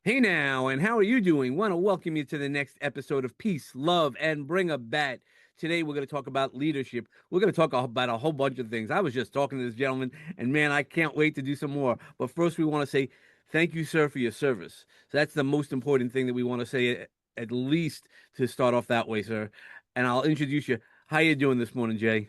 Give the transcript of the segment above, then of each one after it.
Hey now, and how are you doing? Want to welcome you to the next episode of Peace, Love, and Bring a Bat. Today we're going to talk about leadership. We're going to talk about a whole bunch of things. I was just talking to this gentleman, and man, I can't wait to do some more. But first, we want to say thank you, sir, for your service. So that's the most important thing that we want to say, at least to start off that way, sir. And I'll introduce you. How you doing this morning, Jay?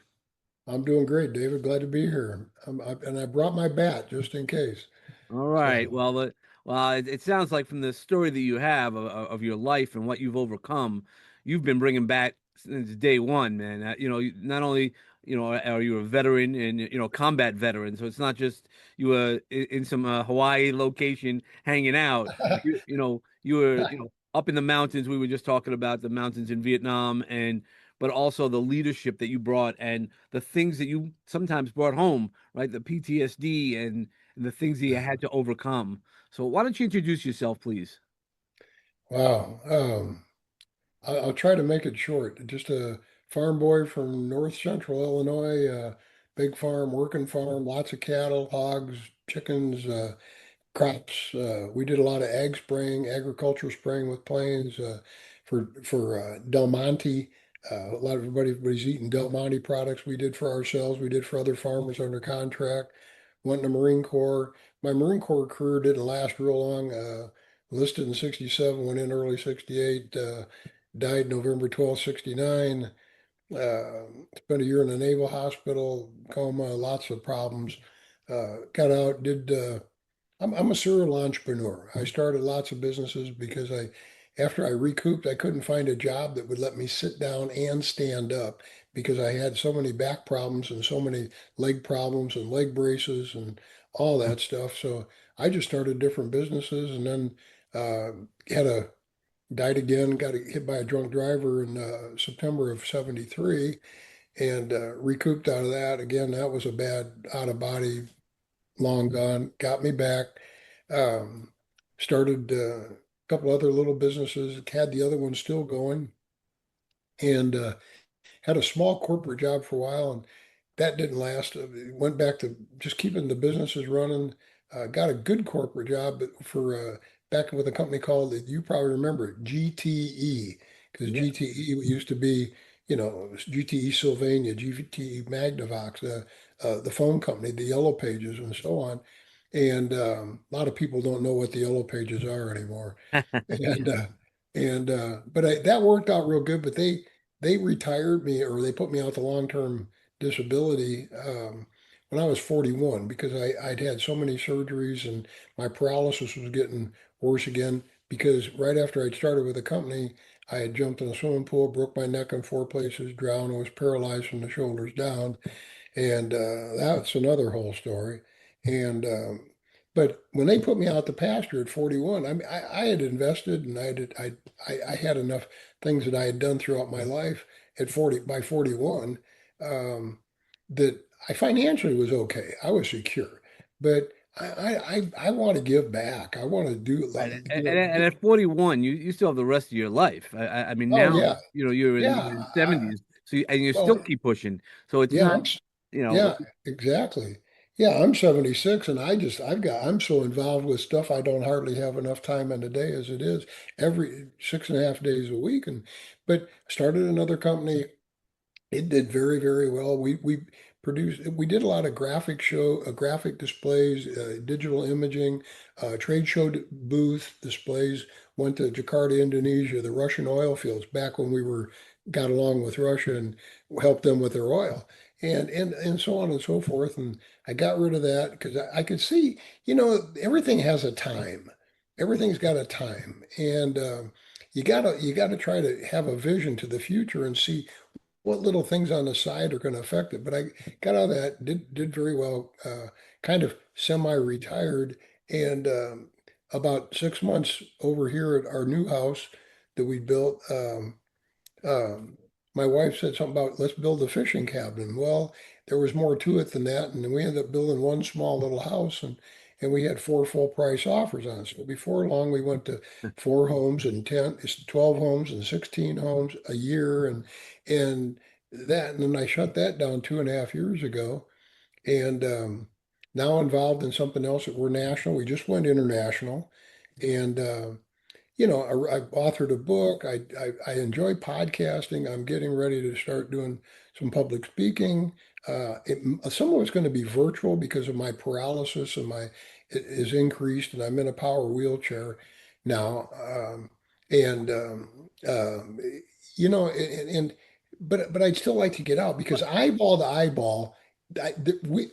I'm doing great, David. Glad to be here. And I brought my bat just in case. All So, right. It sounds like from the story that you have of your life and what you've overcome, you've been bringing back since day one, man. Not only are you a veteran and combat veteran, so it's not just you were in some Hawaii location hanging out. You were up in the mountains. We were just talking about the mountains in Vietnam, and but also the leadership that you brought and the things that you sometimes brought home, right? The PTSD and the things that you had to overcome. So why don't you introduce yourself, please? wow. I'll try to make it short. Just a farm boy from north central Illinois, big farm, working farm, lots of cattle, hogs, chickens, crops. We did a lot of ag spraying, agriculture spraying with planes for Del Monte. A lot of everybody's eating Del Monte products. We did for ourselves. We did for other farmers under contract. Went in the Marine Corps. My Marine Corps career didn't last real long. Enlisted in '67, went in early '68. Died November 12th, '69. Spent a year in the naval hospital, coma, lots of problems. Got out, did I'm a serial entrepreneur. I started lots of businesses because after I recouped, I couldn't find a job that would let me sit down and stand up because I had so many back problems and so many leg problems and leg braces and all that stuff. So I just started different businesses and then had a died again, got hit by a drunk driver in September of '73 and recouped out of that. Again, that was a bad out of body, long gone, got me back. Um, Started a couple other little businesses, had the other one still going, and had a small corporate job for a while, and that didn't last. Went back to just keeping the businesses running. Got a good corporate job for back with a company called, you probably remember it, GTE, because Yeah. GTE used to be, GTE Sylvania, GTE Magnavox, the phone company, the Yellow Pages, and so on. And a lot of people don't know what the Yellow Pages are anymore. And that worked out real good. But they retired me, or they put me out to long-term disability when I was 41 because I'd had so many surgeries and my paralysis was getting worse again. Because right after I'd started with the company, I had jumped in a swimming pool, broke my neck in four places, drowned, and was paralyzed from the shoulders down. And that's another whole story. And but when they put me out to pasture at 41, I mean, I had invested and I had enough things that I had done throughout my life at 40 by 41 um, that I financially was okay. I was secure, but I want to give back. I want to do Right. like And at 41, you still have the rest of your life. I mean, oh now, yeah, you're in yeah. your 70s, so and you still Well, keep pushing. So it's yeah, not, you know, yeah, exactly. Yeah, I'm 76 and I'm so involved with stuff I don't hardly have enough time in the day as it is every 6.5 days a week. But started another company. It did very, very well. We did a lot of graphic displays, digital imaging, trade show booth displays. Went to Jakarta, Indonesia, the Russian oil fields back when we were got along with Russia and helped them with their oil, and so on and so forth. And I got rid of that because I could see, everything has a time. Everything's got a time, and you gotta try to have a vision to the future and see what little things on the side are going to affect it. But I got out of that, did very well, kind of semi-retired, and about 6 months over here at our new house that we built. Um, my wife said something about let's build a fishing cabin. Well, there was more to it than that, and then we ended up building one small little house, and we had four full price offers on it. So before long, we went to four homes and 12 homes and 16 homes a year, and and then I shut that down 2.5 years ago, and now involved in something else that we're national. We just went international, And I've authored a book. I enjoy podcasting. I'm getting ready to start doing some public speaking. Some of it's going to be virtual because of my paralysis and my it is increased, and I'm in a power wheelchair now. And and but I'd still like to get out because eyeball to eyeball,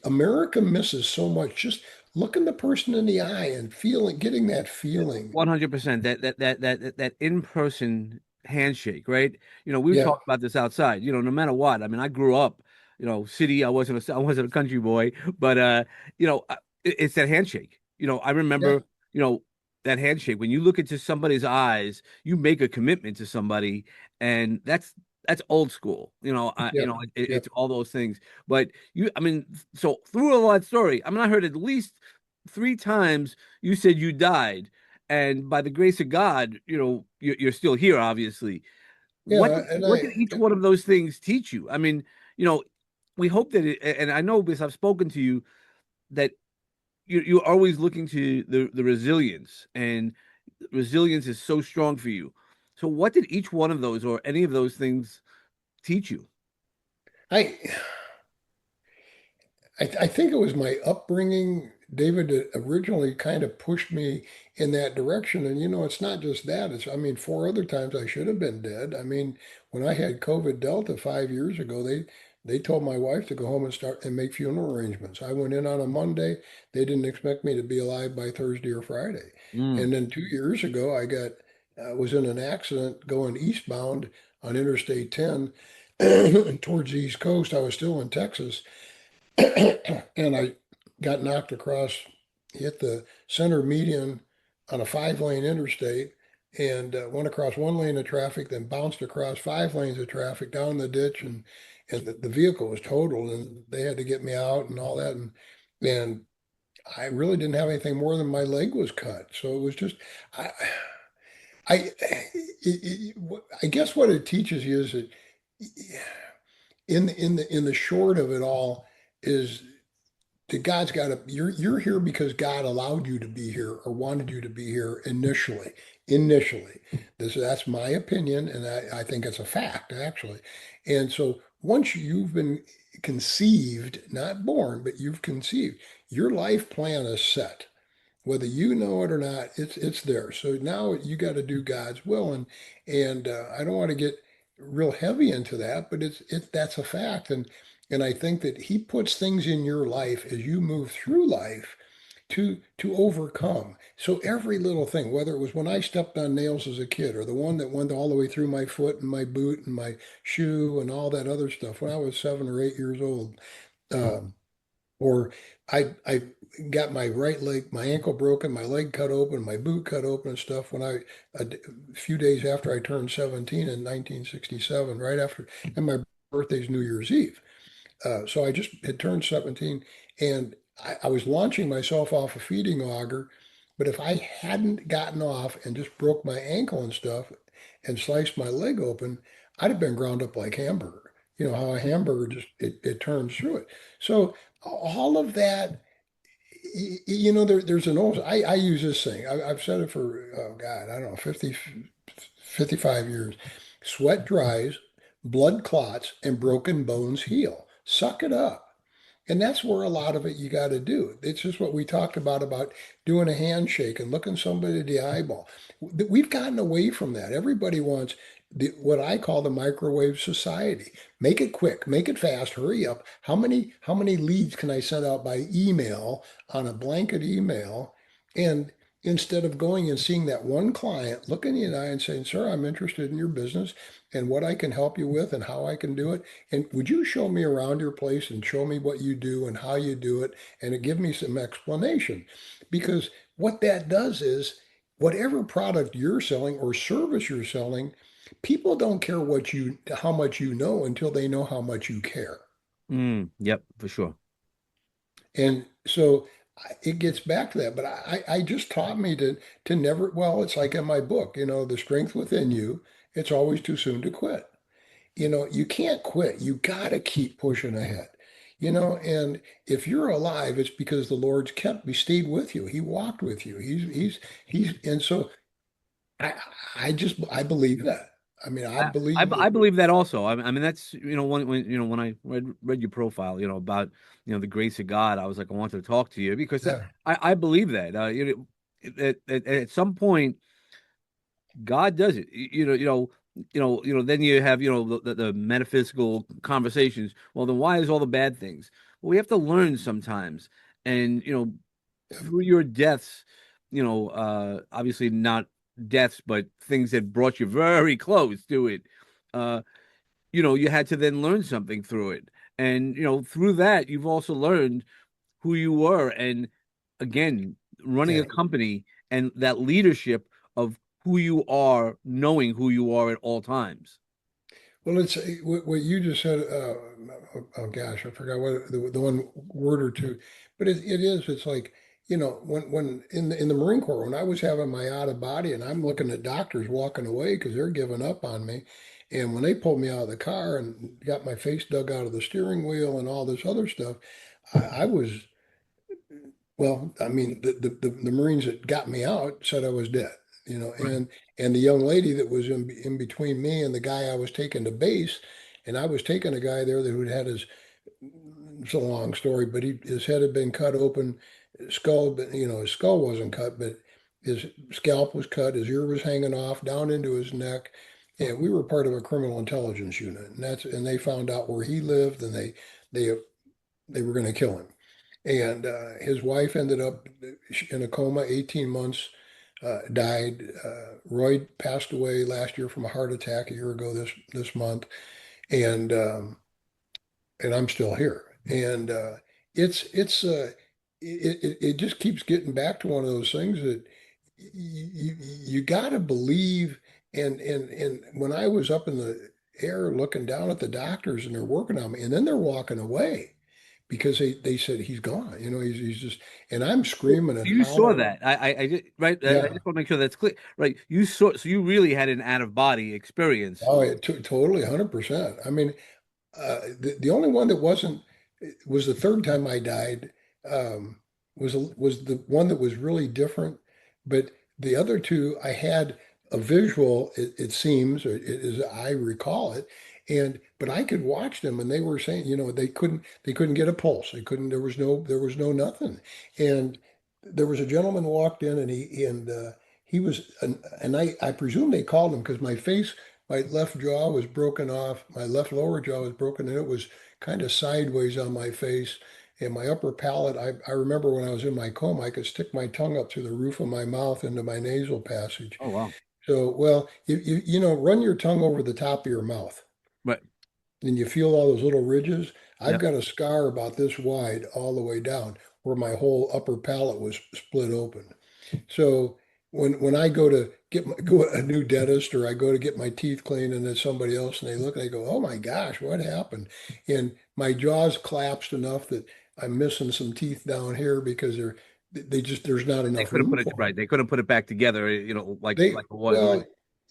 America misses so much. Just looking the person in the eye and feeling, getting that feeling. 100%. That in-person handshake, right? We've Yeah. talked about this outside. No matter what. I mean, I grew up, city. I wasn't a country boy, but it's that handshake. I Yeah. remember, you know, that handshake. When you look into somebody's eyes, you make a commitment to somebody, and that's old school. Yeah. Yeah. It's all those things. But I mean, so through all that story, I mean, I heard at least three times you said you died, and by the grace of God, you're still here, obviously. What Yeah. did, what did each one of those things teach you? I mean, you know, we hope that and I know because I've spoken to you that you're always looking to the resilience, and resilience is so strong for you. So what did each one of those or any of those things teach you? I I think it was my upbringing, David, that originally kind of pushed me in that direction. And it's not just that. I mean, four other times I should have been dead. I mean, when I had COVID Delta 5 years ago, they told my wife to go home and start and make funeral arrangements. I went in on a Monday. They didn't expect me to be alive by Thursday or Friday. Mm. And then 2 years ago, was in an accident going eastbound on Interstate 10 towards the East Coast. I was still in Texas and I got knocked across, hit the center median on a 5-lane interstate, and went across one lane of traffic, then bounced across 5 lanes of traffic down the ditch, and the vehicle was totaled, and they had to get me out and all that, and I really didn't have anything more than my leg was cut, so it was just I. I guess what it teaches you is that in the short of it all is that God's got to you're here because God allowed you to be here or wanted you to be here initially. Initially. That's my opinion, and I think it's a fact, actually. And so once you've been conceived, not born, but you've conceived, your life plan is set. Whether you know it or not, it's there. So now you got to do God's will, and I don't want to get real heavy into that, but that's a fact, and I think that He puts things in your life as you move through life to overcome. So every little thing, whether it was when I stepped on nails as a kid, or the one that went all the way through my foot and my boot and my shoe and all that other stuff when I was 7 or 8 years old. um, or I got my right leg, my ankle broken, my leg cut open, my boot cut open and stuff when a few days after I turned 17 in 1967, right after, and my birthday's New Year's Eve. So I just had turned 17, and I was launching myself off a feeding auger, but if I hadn't gotten off and just broke my ankle and stuff and sliced my leg open, I'd have been ground up like hamburger. You know how a hamburger just it turns through it. So all of that, there's an old, I use this thing. I've said it for, oh God, I don't know, 55 years. Sweat dries, blood clots, and broken bones heal. Suck it up. And that's where a lot of it you got to do. It's just what we talked about doing a handshake and looking somebody in the eyeball. We've gotten away from that. Everybody wants what I call the microwave society. Make it quick, make it fast, hurry up. How many leads can I send out by email on a blanket email? And instead of going and seeing that one client, looking in the eye and saying, "Sir, I'm interested in your business and what I can help you with and how I can do it. And would you show me around your place and show me what you do and how you do it and give me some explanation?" Because what that does is whatever product you're selling or service you're selling, people don't care how much you know until they know how much you care. Yep, for sure. And so it gets back to that. But I just taught me to never, well, it's like in my book, the strength within you, it's always too soon to quit. You can't quit. You got to keep pushing ahead. And if you're alive, it's because the Lord's kept me, stayed with you. He walked with you. And so I, I believe that. I mean, I believe I that. believe that also. I mean that's when I read your profile, about the grace of God, I was like, I wanted to talk to you because Yeah, I believe that. At some point God does it. Then you have, the metaphysical conversations. Well, then why is all the bad things? Well, we have to learn sometimes. And, through your deaths, obviously not deaths, but things that brought you very close to it. Uh, you had to then learn something through it. And, through that, you've also learned who you were. And again, running a yeah. company and that leadership of who you are, knowing who you are at all times. Well, it's what you just said. Oh gosh, I forgot what the one word or two, but it is. It's like when in the Marine Corps, when I was having my out of body, and I'm looking at doctors walking away because they're giving up on me, and when they pulled me out of the car and got my face dug out of the steering wheel and all this other stuff, I was well. I mean, the Marines that got me out said I was dead. Right. And the young lady that was in between me and the guy I was taking to base, and I was taking a guy there that who'd had his, it's a long story, but his head had been cut open, skull, but his skull wasn't cut, but his scalp was cut, his ear was hanging off down into his neck. And we were part of a criminal intelligence unit, and they found out where he lived, and they they were going to kill him. And his wife ended up in a coma, 18 months, died. Roy passed away last year from a heart attack a year ago this month, and I'm still here. And it's it just keeps getting back to one of those things that you got to believe. And when I was up in the air looking down at the doctors and they're working on me, and then they're walking away because they said he's gone. He's just, and I'm So screaming and you saw hollering. that. I just, right. I Yeah. just want to make sure that's clear. Right. You saw, so you really had an out of body experience. Oh, totally 100%. I mean, the only one that wasn't was the third time I died. Was the one that was really different, but the other two I had a visual. It seems, or as I recall it, and but I could watch them, and they were saying, they couldn't get a pulse. They couldn't. There was no nothing, and there was a gentleman walked in, and he was, and I presume they called him because my left jaw was broken off. My left lower jaw was broken, and it was kind of sideways on my face. And my upper palate, I remember when I was in my coma, I could stick my tongue up through the roof of my mouth into my nasal passage. Oh wow. So, well, run your tongue over the top of your mouth Right. and you feel all those little ridges. I've Yep. got a scar about this wide all the way down where my whole upper palate was split open. So when I go to go a new dentist or I go to get my teeth cleaned and then somebody else and they look and they go, "Oh my gosh, what happened?" And my jaw's collapsed enough that I'm missing some teeth down here because there's not They enough couldn't room put it for them. right. They couldn't put it back together. They Like it was. well,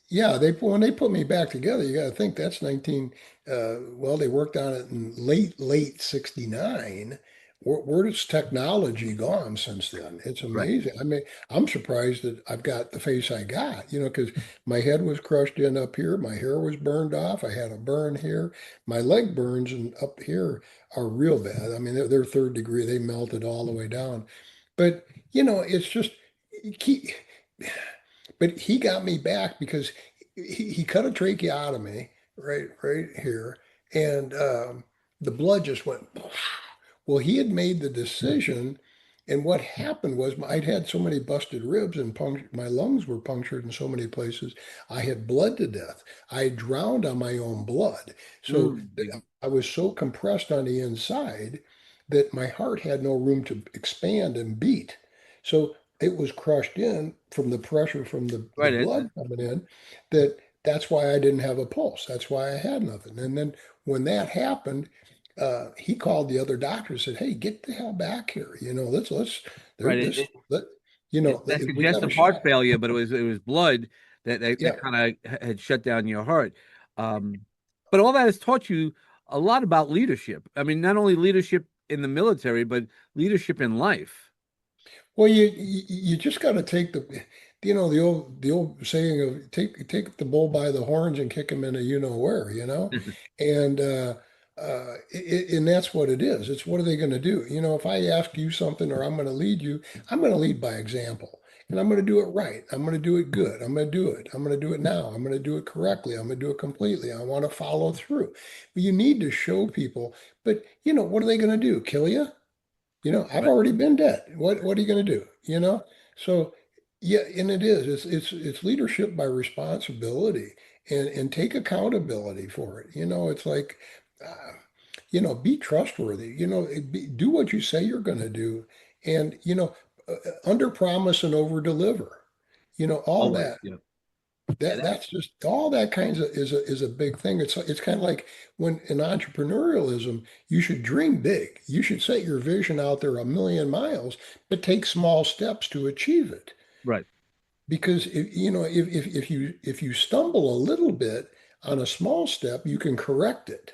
yeah, when they put me back together, you got to think that's 19. Well, they worked on it in late 69. Where does technology gone since then? It's Right. amazing. I mean, I'm surprised that I've got the face I got, because my head was crushed in up here, my hair was burned off, I had a burn here, my leg burns and up here are real bad. I mean, they're third degree, they melted all the way down. But it's just keep. But he got me back because he cut a tracheotomy right here, and the blood just went. Well, he had made the decision, and what happened was I'd had so many busted ribs and my lungs were punctured in so many places. I had bled to death. I drowned on my own blood, so Mm. I was so compressed on the inside that my heart had no room to expand and beat. So it was crushed in from the pressure from the Right. blood coming in, that's why I didn't have a pulse. That's why I had nothing. And then when that happened, he called the other doctor and said, "Hey, get the hell back here. Let's there Right. this let It's that we got a congestive heart shot." failure, but it was blood that Yeah. kind of had shut down your heart. Um, but all that has taught you a lot about leadership. I mean, not only leadership in the military, but leadership in life. Well, you just got to take the old saying of take the bull by the horns and kick him in a you know where, and and that's what it is. It's what are they going to do? If I ask you something or I'm going to lead you, I'm going to lead by example, and I'm going to do it right. I'm going to do it good. I'm going to do it. I'm going to do it now. I'm going to do it correctly. I'm going to do it completely. I want to follow through. But you need to show people. But what are they going to do? Kill you? I've Right. already been dead. What are you going to do? So yeah, and it is. It's leadership by responsibility and take accountability for it. It's like, uh, be trustworthy. Do what you say you're going to do, and under promise and over deliver. All Always. that. Yeah. Yeah. That's just all that kinds of is a big thing. It's kind of like when in entrepreneurialism, you should dream big. You should set your vision out there a million miles, but take small steps to achieve it. Right. Because if you stumble a little bit on a small step, you can correct it.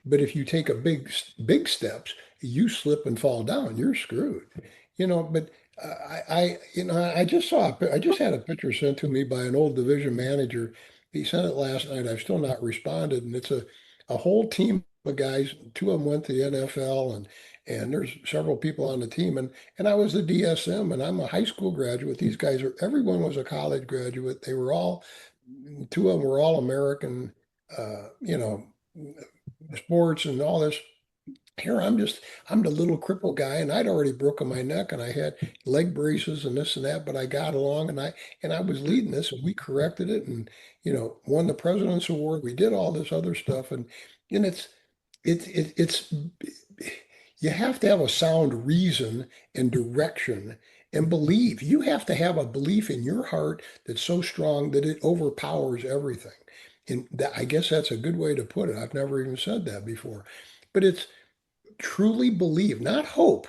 But if you take a big steps, you slip and fall down, you're screwed. But I just had a picture sent to me by an old division manager. He sent it last night. I've still not responded, and it's a whole team of guys. Two of them went to the NFL, and there's several people on the team, and I was the DSM, and I'm a high school graduate. These guys are everyone was a college graduate. They were all two of them were all American. Uh, you know sports and all this. Here I'm the little cripple guy, and I'd already broken my neck, and I had leg braces and this and that, but I got along, and I was leading this, and we corrected it, and won the President's Award. We did all this other stuff, and it's you have to have a sound reason and direction and believe. You have to have a belief in your heart that's so strong that it overpowers everything. And I guess that's a good way to put it. I've never even said that before. But it's truly believe, not hope,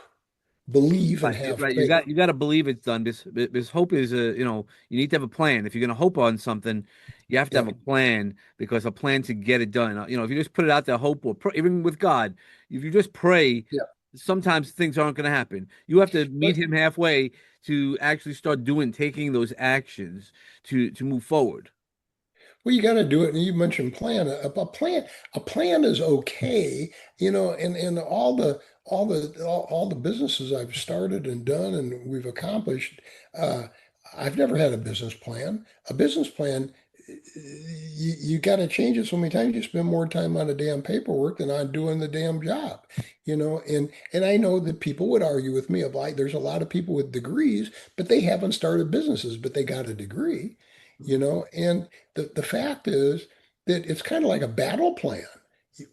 believe and Right, have right. You faith. got to believe it's done. This hope is you need to have a plan. If you're going to hope on something, you have to have Yep. a plan because a plan to get it done. If you just put it out there, hope or pray, even with God, if you just pray, Yep. sometimes things aren't going to happen. You have to meet But Him halfway to actually start taking those actions to move forward. well, you got to do it. And you mentioned plan. A plan is okay, and all the businesses I've started and done and we've accomplished. Uh, I've never had a business plan. A business plan, you got to change it so many times. You spend more time on the damn paperwork than on doing the damn job, And I know that people would argue with me of like, there's a lot of people with degrees, but they haven't started businesses, but they got a degree, And the fact is that it's kind of like a battle plan.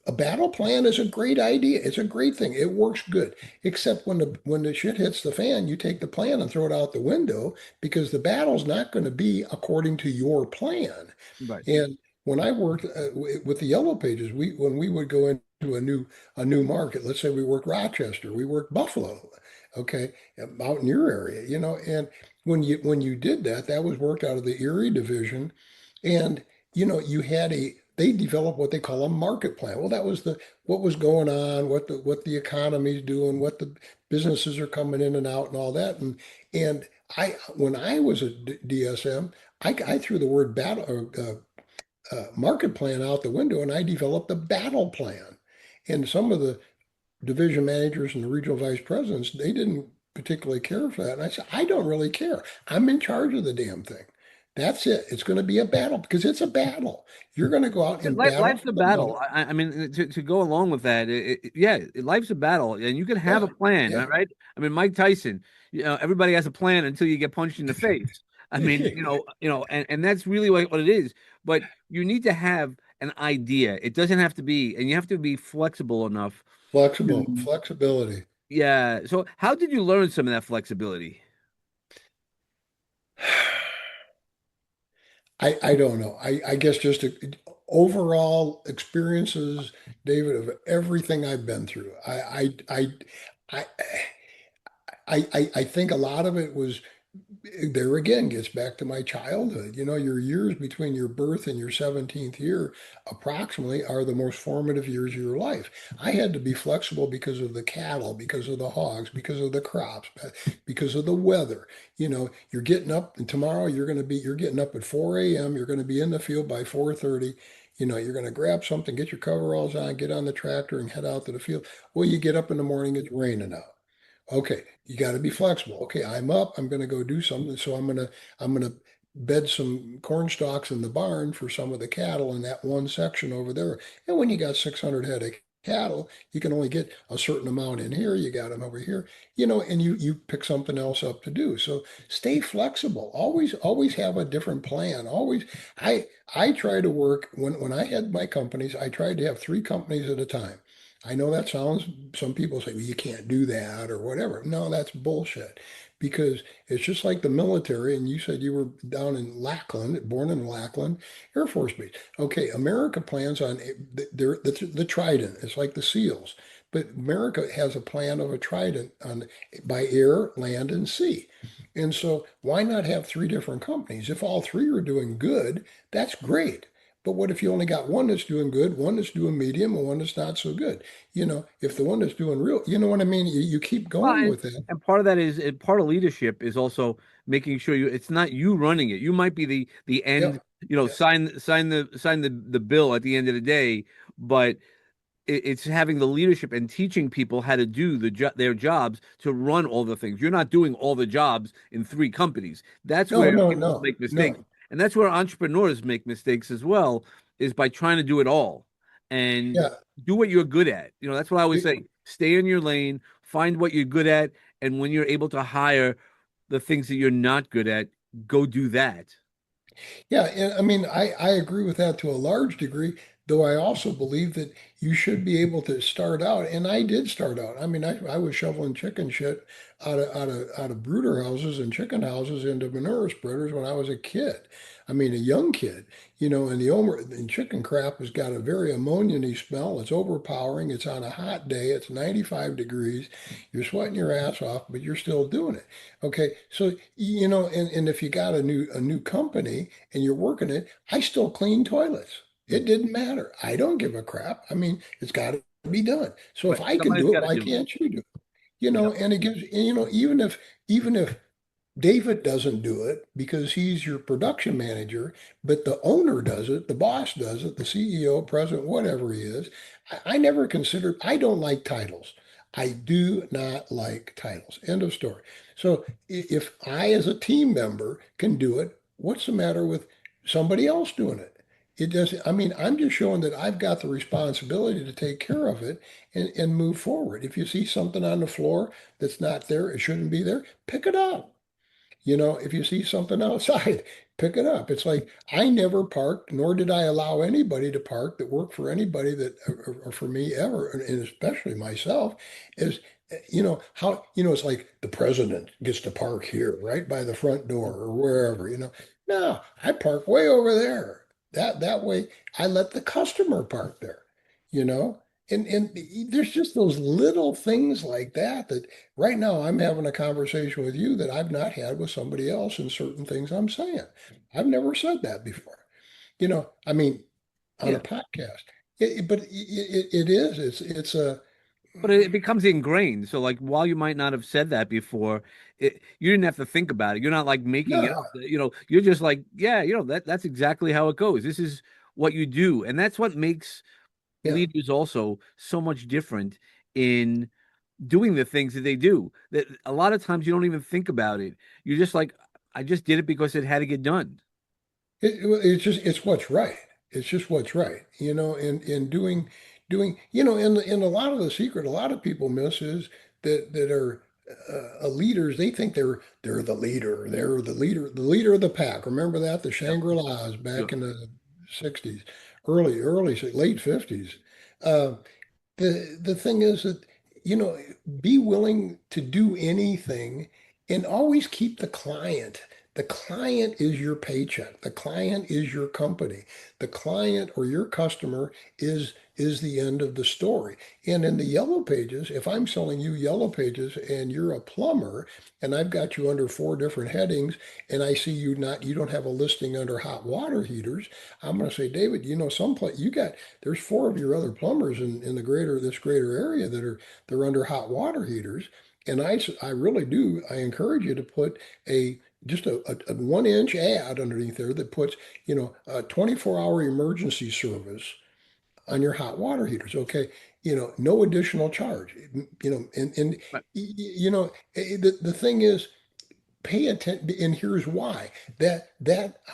A battle plan is a great idea. It's a great thing. It works good. Except when the shit hits the fan, you take the plan and throw it out the window because the battle's not going to be according to your plan. Right. And when I worked with the Yellow Pages, when we would go into a new market, let's say we worked Rochester, we worked Buffalo, okay, out in your area, and when you did that, that was worked out of the Erie division, and you had they developed what they call a market plan. Well, that was what was going on, what the economy's doing, what the businesses are coming in and out, and all that, and I when I was a DSM. I threw the word battle market plan out the window and I developed a battle plan. And some of the division managers and the regional vice presidents, they didn't particularly care for that. And I said, I don't really care. I'm in charge of the damn thing. That's it. It's going to be a battle because it's a battle. You're going to go out and battle Life's for a the battle. money. I mean, to go along with that, yeah, life's a battle, and you can have Yeah. a plan, Yeah. right? I mean, Mike Tyson, everybody has a plan until you get punched in the face. I mean, and that's really what it is. But you need to have an idea. It doesn't have to be, and you have to be flexible enough Flexible, to, flexibility. yeah. So, how did you learn some of that flexibility? I don't know. I guess just overall experiences, David, of everything I've been through. I think a lot of it was. there again gets back to my childhood. Your years between your birth and your 17th year approximately are the most formative years of your life. I had to be flexible because of the cattle, because of the hogs, because of the crops, because of the weather. You're getting up and tomorrow you're getting up at 4 a.m. You're going to be in the field by 4:30. You're going to grab something, get your coveralls on, get on the tractor and head out to the field. Well, you get up in the morning, it's raining out. Okay, you got to be flexible. Okay, I'm up. I'm going to go do something. So I'm gonna bed some corn stalks in the barn for some of the cattle in that one section over there. And when you got 600 head of cattle, you can only get a certain amount in here. You got them over here, and you pick something else up to do. So stay flexible. Always have a different plan. Always, I try to work when I had my companies. I tried to have three companies at a time. I know that sounds, some people say, well, you can't do that or whatever. No, that's bullshit because it's just like the military. And you said you were down in Lackland, born in Lackland Air Force Base. Okay, America plans on the Trident. It's like the SEALs, but America has a plan of a Trident by air, land, and sea. And so why not have three different companies? If all three are doing good, that's great. But what if you only got one that's doing good, one that's doing medium, and one that's not so good? If the one that's doing real, you know what I mean? You keep Well, going with that. and part of that is part of leadership is also making sure it's not you running it. You might be the end, Yep. Yep. sign the bill at the end of the day, but it's having the leadership and teaching people how to do their jobs to run all the things. You're not doing all the jobs in three companies. That's No, where no, people no, make mistakes, no. and that's where entrepreneurs make mistakes as well, is by trying to do it all and Yeah. do what you're good at. That's what I always say. Stay in your lane, find what you're good at, and when you're able to hire the things that you're not good at, go do that. Yeah, and I mean, I agree with that to a large degree, though I also believe that you should be able to start out, and I did start out. I mean, I was shoveling chicken shit out of brooder houses and chicken houses into manure spreaders when I was a kid. I mean, a young kid, and and chicken crap has got a very ammonia-y smell. It's overpowering. It's on a hot day. It's 95 degrees. You're sweating your ass off, but you're still doing it. Okay, so and if you got a new company and you're working it, I still clean toilets. It didn't matter. I don't give a crap. I mean, it's got to be done. So if Right. I can Somebody's do it, got to why do it. can't you do it? Yeah. And it gives, even if David doesn't do it because he's your production manager, but the owner does it, the boss does it, the CEO, president, whatever he is. I never considered, I don't like titles. I do not like titles. End of story. So if I, as a team member, can do it, what's the matter with somebody else doing it? It doesn't, I mean, I'm just showing that I've got the responsibility to take care of it and move forward. If you see something on the floor that's not there, it shouldn't be there, pick it up. If you see something outside, pick it up. It's like I never parked, nor did I allow anybody to park that worked for anybody that or for me ever, and especially myself, is how it's like the president gets to park here, right by the front door or wherever. No, I park way over there. That way, I let the customer park there. You know, and there's just those little things like that right now, I'm having a conversation with you that I've not had with somebody else in certain things I'm saying. I've never said that before. I mean, on a Yeah. podcast. But it is. It's a But it becomes ingrained. So, like, while you might not have said that before, you didn't have to think about it. You're not like making it no, up. You're just like, yeah, that's exactly how it goes. This is what you do, and that's what makes yeah. leaders also so much different in doing the things that they do. That a lot of times you don't even think about it. You're just like, I just did it because it had to get done. It's what's right. It's just what's right. And doing and a lot of the secret a lot of people miss is that are leaders. They think they're the leader. They're the leader of the pack. Remember that the Yep. Shangri-Las back Sure. in the 60s, late 50s. The thing is that you know be willing to do anything and always keep the client The client is your paycheck. The client is your company. The client or your customer is the end of the story. And in the yellow pages, if I'm selling you yellow pages and you're a plumber and I've got you under four different headings and I see you don't have a listing under hot water heaters, I'm going to say, David, someplace there's four of your other plumbers in this greater area they're under hot water heaters. And I really do. I encourage you to put a just a 1 inch ad underneath there that puts, a 24-hour emergency service on your hot water heaters. Okay. No additional charge, and Right. the thing is, pay attention. And here's why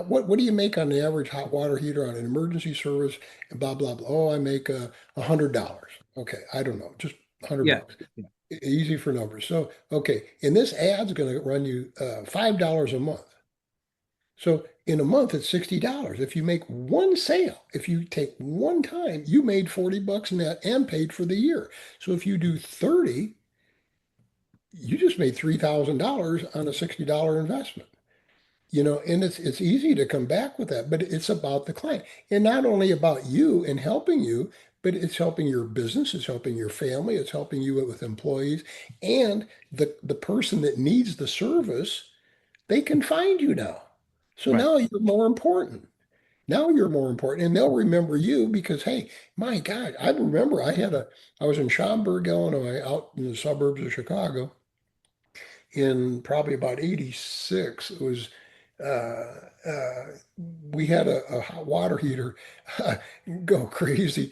what do you make on the average hot water heater on an emergency service and blah, blah, blah. Oh, I make $100. Okay. I don't know, just 100 Yeah. bucks. Easy for numbers. So, okay. And this ad's going to run you $5 a month. So in a month, it's $60. If you make one sale, if you take one time, you made 40 bucks net and paid for the year. So if you do 30, you just made $3,000 on a $60 investment. And it's easy to come back with that, but it's about the client. And not only about you and helping you, but it's helping your business, it's helping your family, it's helping you with employees, and the person that needs the service, they can find you now. So Right. now you're more important. Now you're more important, and they'll remember you because, hey, my God, I remember I was in Schaumburg, Illinois, out in the suburbs of Chicago in probably about 86. It was, uh, uh, we had a hot water heater go crazy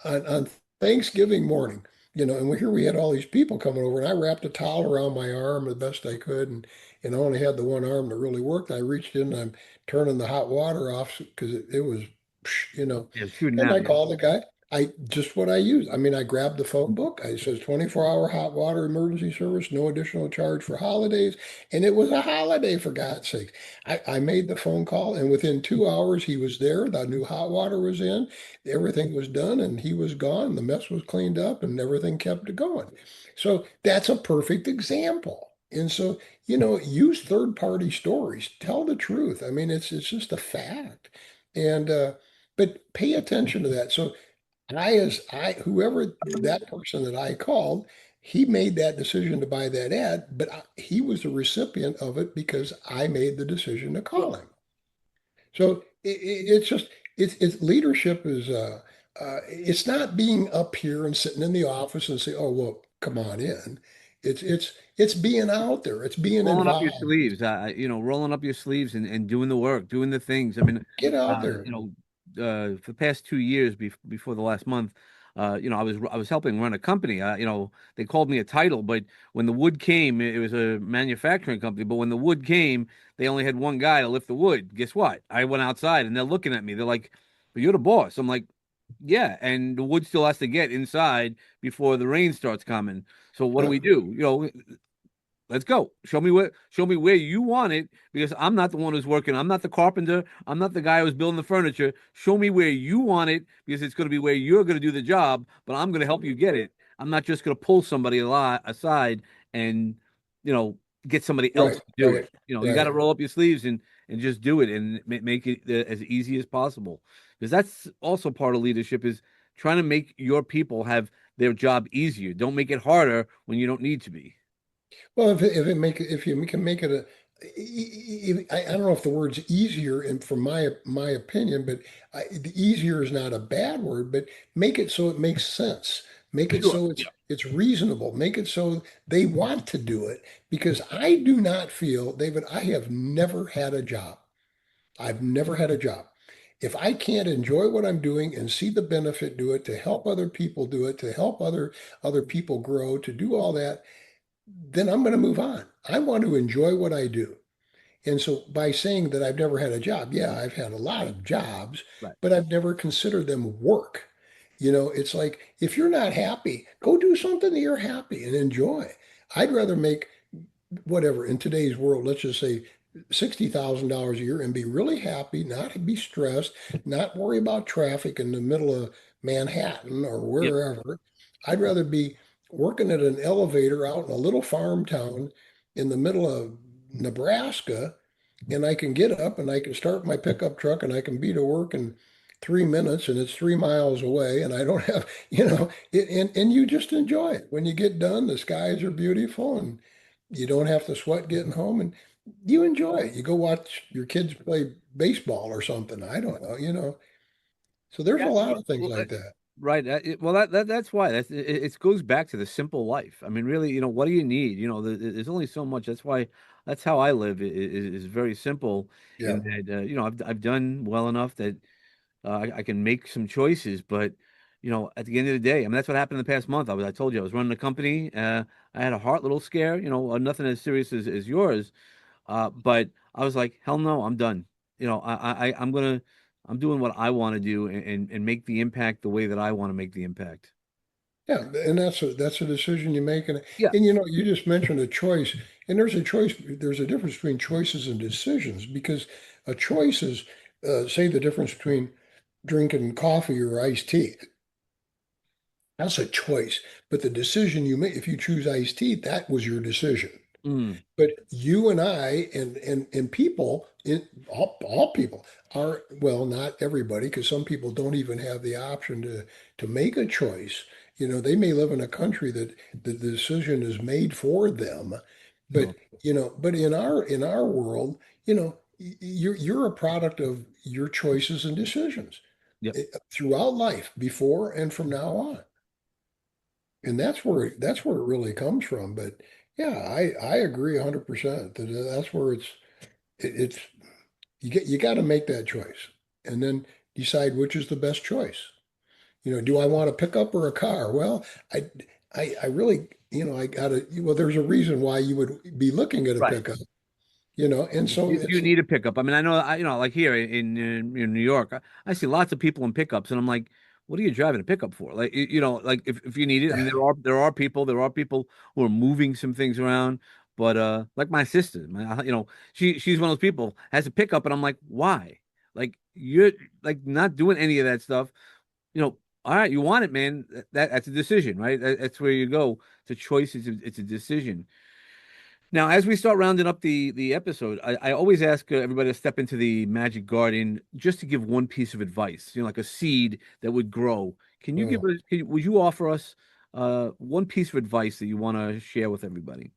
on Thanksgiving morning, and here we had all these people coming over, and I wrapped a towel around my arm the best I could, and I only had the one arm that really worked. I reached in and I'm turning the hot water off because it was, Yeah. Shooting and out. I Yeah. called the guy. I just what I use. I mean, I grabbed the phone book. I says 24-hour hot water emergency service, no additional charge for holidays. And it was a holiday, for God's sake. I made the phone call, and within 2 hours, he was there. The new hot water was in, everything was done, and he was gone. The mess was cleaned up, and everything kept going. So that's a perfect example. And so, use third-party stories. Tell the truth. I mean, it's just a fact. And but pay attention to that. So whoever that person that I called, he made that decision to buy that ad, but he was the recipient of it because I made the decision to call him. So it's just it's leadership is it's not being up here and sitting in the office and say, oh well, come on in. It's being out there. It's being Rolling up your involved. sleeves, rolling up your sleeves and doing the work, doing the things. I mean, Get out uh, there. you know, for the past 2 years before the last month, I was helping run a company. They called me a title, but when the wood came, it was a manufacturing company. But when the wood came, they only had one guy to lift the wood. Guess what? I went outside and they're looking at me. They're like, "But you're the boss." I'm like, "Yeah," and the wood still has to get inside before the rain starts coming. So what do Uh, we do? Let's go. Show me where you want it because I'm not the one who's working. I'm not the carpenter. I'm not the guy who's building the furniture. Show me where you want it because it's going to be where you're going to do the job, but I'm going to help you get it. I'm not just going to pull somebody aside and, you know, get somebody else right, to do it. right, You got right. to roll up your sleeves and just do it and make it as easy as possible. Because that's also part of leadership is trying to make your people have their job easier. Don't make it harder when you don't need to be. Well, if you can make it I don't know if the word's easier, and from my opinion, but the easier is not a bad word, but make it so it makes sense. Make it Sure. so it's reasonable. Make it so they want to do it. Because I do not feel, David, I have never had a job. I've never had a job. If I can't enjoy what I'm doing and see the benefit do it, to help other people do it, to help other people grow, to do all that, then I'm going to move on. I want to enjoy what I do. And so by saying that I've never had a job, yeah, I've had a lot of jobs, Right. but I've never considered them work. It's like if you're not happy, go do something that you're happy and enjoy. I'd rather make whatever in today's world, let's just say $60,000 a year and be really happy, not be stressed, not worry about traffic in the middle of Manhattan or Yep. wherever. I'd rather be working at an elevator out in a little farm town in the middle of Nebraska, and I can get up and I can start my pickup truck and I can be to work in 3 minutes and it's 3 miles away and I don't have, and you just enjoy it. When you get done, the skies are beautiful and you don't have to sweat getting home and you enjoy it. You go watch your kids play baseball or something. I don't know. So there's a Yeah, lot of things like that. right. Well, that's why it goes back to the simple life. I mean, really, what do you need? There's only so much. That's why that's how I live. Is very simple Yeah. in that I've done well enough that I can make some choices. But at the end of the day, I mean, that's what happened in the past month. I told you I was running a company. I had a heart little scare. Nothing as serious as yours. But I was like, hell no, I'm done. I'm doing what I want to do and make the impact the way that I want to make the impact. Yeah, and that's a decision you make, and Yeah. you just mentioned a choice, and there's a choice. There's a difference between choices and decisions because a choice is, say, the difference between drinking coffee or iced tea. That's a choice, but the decision you make, if you choose iced tea, that was your decision. Mm, But you and I and people, all people are, well, not everybody, because some people don't even have the option to make a choice. They may live in a country that the decision is made for them, no. but but in our world, you're a product of your choices and decisions Yep. throughout life, before and from now on. And that's where it really comes from. But yeah, I agree 100% that that's where it's you got to make that choice and then decide which is the best choice. Do I want a pickup or a car? Well, I really, I gotta, well, there's a reason why you would be looking at a Right. pickup, and so You it's need a pickup. I mean, I know, like here in New York, I see lots of people in pickups, and I'm like, what are you driving a pickup for? Like, like if you need it. I mean, there are people who are moving some things around, but like my sister, she's one of those people has a pickup, and I'm like, why? Like you're like not doing any of that stuff. All right, you want it, man. That's a decision, right? That's where you go. It's a choice. It's a decision. Now, as we start rounding up the episode, I always ask everybody to step into the magic garden just to give one piece of advice, like a seed that would grow. Can you give oh, us, would you offer us one piece of advice that you want to share with everybody?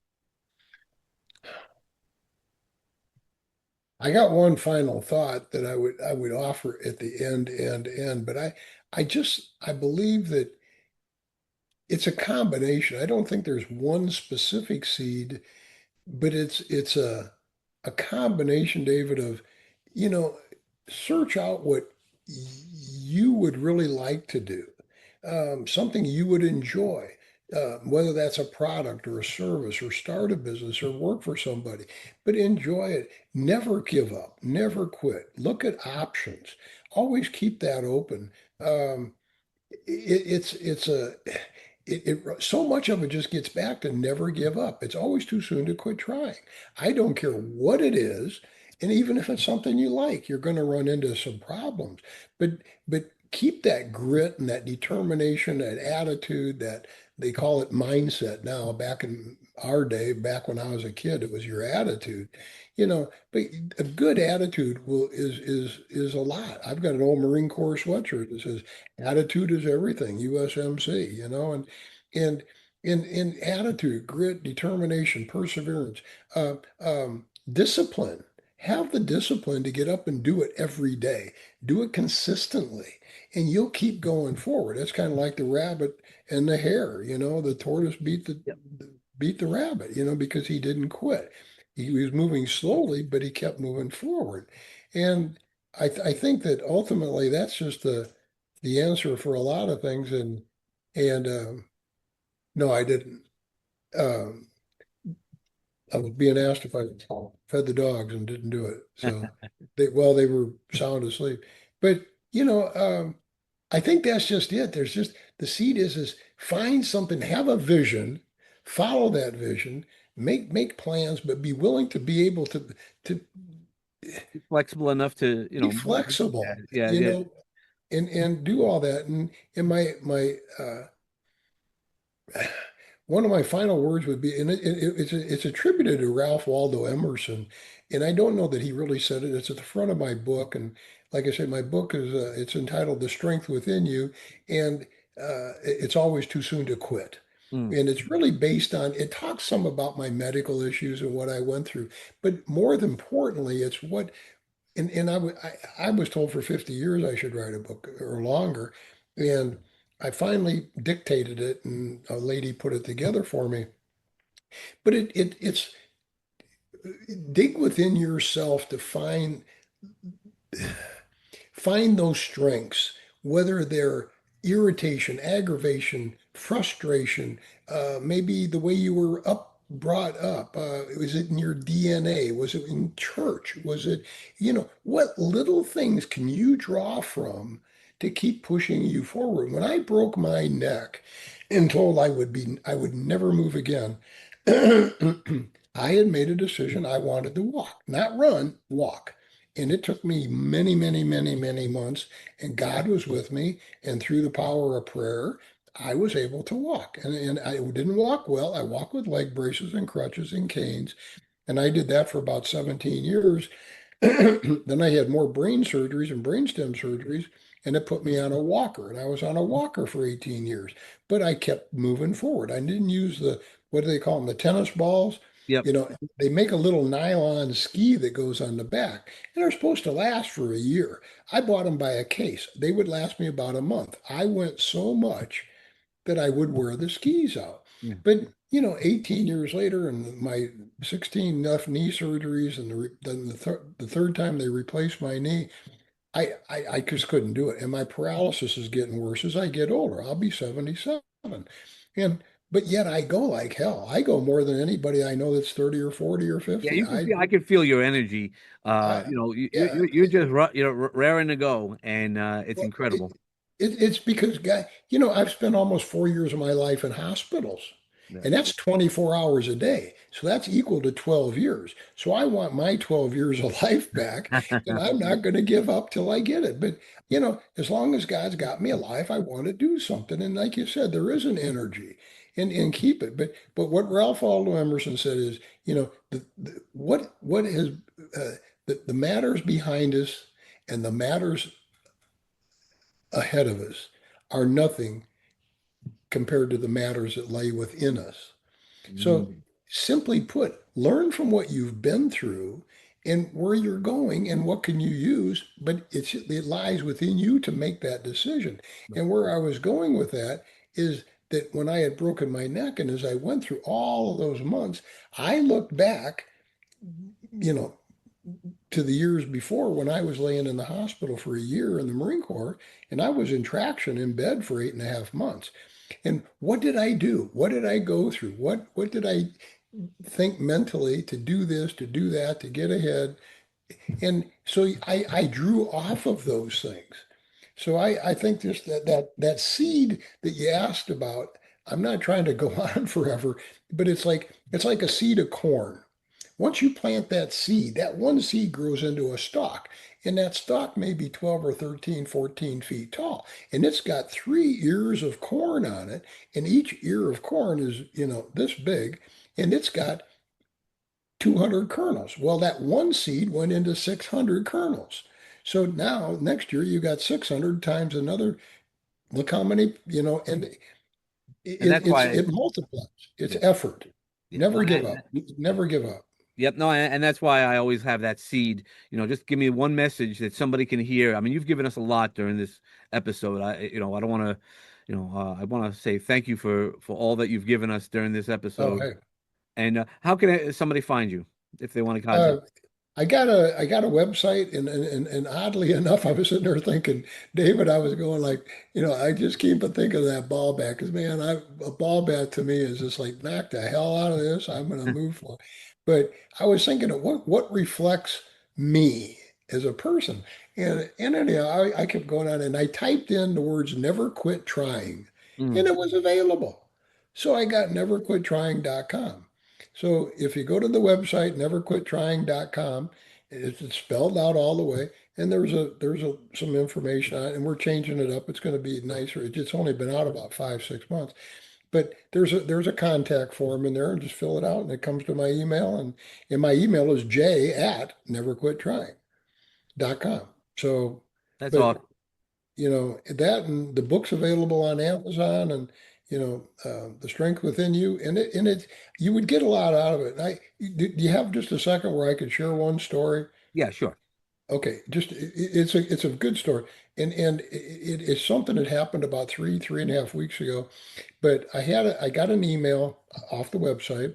I got one final thought that I would offer at the end, but I believe that it's a combination. I don't think there's one specific seed, but it's a combination, David, of, you know, search out what you would really like to do, something you would enjoy, whether that's a product or a service or start a business or work for somebody, but enjoy it. Never give up, never quit. Look at options. Always keep that open. It's so much of it just gets back to never give up. It's always too soon to quit trying. I don't care what it is, and even if it's something you like, you're going to run into some problems. But keep that grit and that determination, that attitude, that they call it mindset now. Back in our day, back when I was a kid, it was your attitude. But a good attitude is a lot. I've got an old Marine Corps sweatshirt that says attitude is everything, USMC, and in attitude, grit, determination, perseverance, discipline. Have the discipline to get up and do it every day. Do it consistently, and you'll keep going forward. It's kind of like the rabbit and the hare. The tortoise Yep. beat the rabbit. Because he didn't quit. He was moving slowly, but he kept moving forward. And I think that ultimately that's just the answer for a lot of things. And no, I didn't. Um, I was being asked if I fed the dogs and didn't do it. So they were sound asleep. But I think that's just it. There's just the seed is find something, have a vision, follow that vision, make plans, but be willing to be able to Be flexible enough to, be yeah, flexible, yeah, yeah. and do all that. And my one of my final words would be, and it's attributed to Ralph Waldo Emerson, and I don't know that he really said it. It's at the front of my book, and like I said, my book is it's entitled "The Strength Within You," and it's always too soon to quit. Mm, And it's really based on, it talks some about my medical issues and what I went through, but more than importantly, it's what, and I was told for 50 years I should write a book or longer. And I finally dictated it and a lady put it together for me. But it's dig within yourself to find those strengths, whether they're irritation, aggravation, frustration, maybe the way you were brought up. Was it in your DNA? Was it in church? Was it, what little things can you draw from to keep pushing you forward? When I broke my neck and told I would never move again, I had made a decision I wanted to walk, not run, walk. And it took me many, many, many, many months, and God was with me. And through the power of prayer, I was able to walk. And I didn't walk well. I walked with leg braces and crutches and canes. And I did that for about 17 years. Then I had more brain surgeries and brainstem surgeries, and it put me on a walker. And I was on a walker for 18 years. But I kept moving forward. I didn't use what do they call them, the tennis balls? yep. They make a little nylon ski that goes on the back, and they're supposed to last for a year. I bought them by a case. They would last me about a month. I went so much that I would wear the skis out. Yeah. But 18 years later, and my 16 left knee surgeries, and then the third time they replaced my knee, I just couldn't do it. And my paralysis is getting worse as I get older. I'll be 77. And but yet I go like hell. I go more than anybody I know that's 30 or 40 or Yeah, 50. you can feel. I can feel your energy. I yeah. You're just raring to go, and it's Well, incredible. it's because, guy, I've spent almost 4 years of my life in hospitals, Yeah. and that's 24 hours a day. So that's equal to 12 years. So I want my 12 years of life back, and I'm not going to give up till I get it. But, as long as God's got me alive, I want to do something. And like you said, there is an energy and keep it. But what Ralph Waldo Emerson said is, what is the matters behind us and the matters ahead of us are nothing compared to the matters that lay within us. So, Mm, simply put, learn from what you've been through and where you're going and what can you use, but it lies within you to make that decision. And where I was going with that is that when I had broken my neck and as I went through all of those months, I looked back, you know, to the years before when I was laying in the hospital for a year in the Marine Corps, and I was in traction in bed for 8.5 months. And what did I do? What did I go through? What did I think mentally to do this, to do that, to get ahead? And so I drew off of those things. So I think just that seed that you asked about, I'm not trying to go on forever, but it's like a seed of corn. Once you plant that seed, that one seed grows into a stalk, and that stalk may be 12 or 13, 14 feet tall. And it's got 3 ears of corn on it, and each ear of corn is, this big, and it's got 200 kernels. Well, that one seed went into 600 kernels. So now next year you got 600 times another. Look how many, and and that's why. it multiplies. It's Yeah, effort. yeah. No, Never give up. Never give up. yep. No, and that's why I always have that seed. Just give me one message that somebody can hear. I mean, you've given us a lot during this episode. I don't want to, I want to say thank you for all that you've given us during this Oh, episode. hey. And how can somebody find you if they want to Uh, contact? I got a website, and oddly enough, I was sitting there thinking, David, I was going like, I just keep thinking of that ball bat because, man, a ball bat to me is just like, knock the hell out of this. I'm going to move for. But I was thinking of what reflects me as a person, and anyhow, I kept going on, and I typed in the words "never quit trying," and Mm, it was available. So I got neverquittrying.com. So if you go to the website, neverquittrying.com, it's spelled out all the way. And there's some information on it, and we're changing it up. It's going to be nicer. It's only been out about 5, 6 months. But there's a contact form in there, and just fill it out, and it comes to my email, and my email is j@neverquittrying.com. So, That's but awesome. that, and the book's available on Amazon, and The Strength Within You, and it you would get a lot out of it. Do you have just a second where I could share one story? Yeah, sure. Okay, just it's a good story, and it's something that happened about three and a half weeks ago. But I got an email off the website,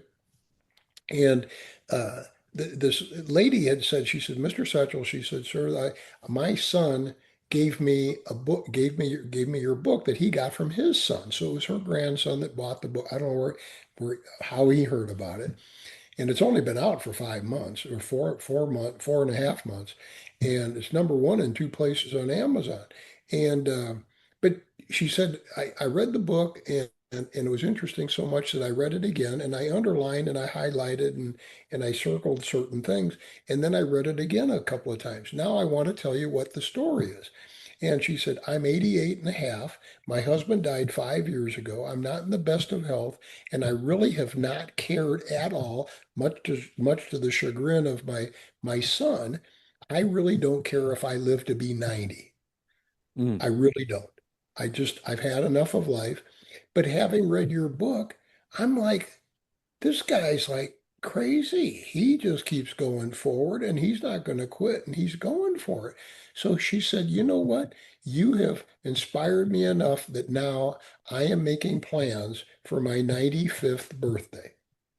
and uh, this lady had said, she said, Mr. Setchell, she said, sir, my son gave me your book that he got from his son. So it was her grandson that bought the book. I don't know how he heard about it, and it's only been out for 5 months, or 4.5 months, and it's number one in two places on Amazon. And but she said, I read the book, and it was interesting so much that I read it again, and I underlined and I highlighted and I circled certain things, and then I read it again a couple of times. Now I want to tell you what the story is. And she said, I'm 88 and a half. My husband died 5 years ago. I'm not in the best of health, and I really have not cared at all, much to the chagrin of my son. I really don't care if I live to be 90. Mm. I really don't. I've had enough of life. But having read your book, I'm like, this guy's like crazy. He just keeps going forward, and he's not going to quit, and he's going for it. So she said, you know what? You have inspired me enough that now I am making plans for my 95th birthday.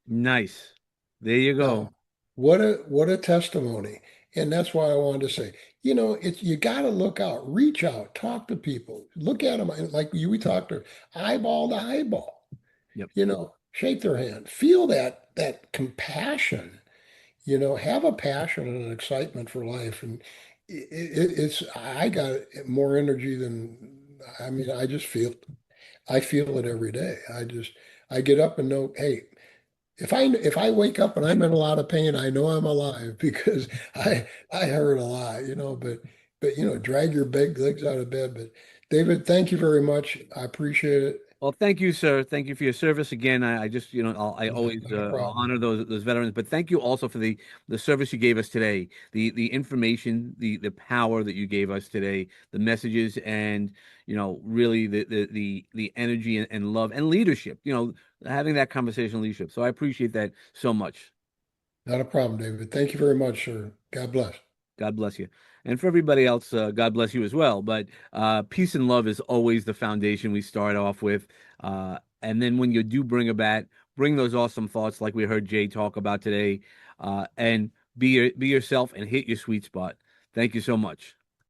Nice. There you go. Now, what a testimony. And that's why I wanted to say, it's you got to look out, reach out, talk to people, look at them like we talked to, eyeball to eyeball, Yep. shake their hand, feel that compassion, have a passion and an excitement for life. And I got more energy than, I mean, I feel it every day. I get up and know, hey, if I wake up and I'm in a lot of pain, I know I'm alive because I hurt a lot, but drag your big legs out of bed. But David, thank you very much. I appreciate it. Well, thank you, sir. Thank you for your service again. I just, I Not, always not a I'll problem. honor those veterans, but thank you also for the service you gave us today, the information, the power that you gave us today, the messages, and really the energy and love and leadership. Having that conversation leadership. So I appreciate that so much. Not a problem, David. Thank you very much, sir. God bless. God bless you. And for everybody else, God bless you as well. But peace and love is always the foundation we start off with. And then when you do bring those awesome thoughts like we heard Jay talk about today, and be yourself and hit your sweet spot. Thank you so much.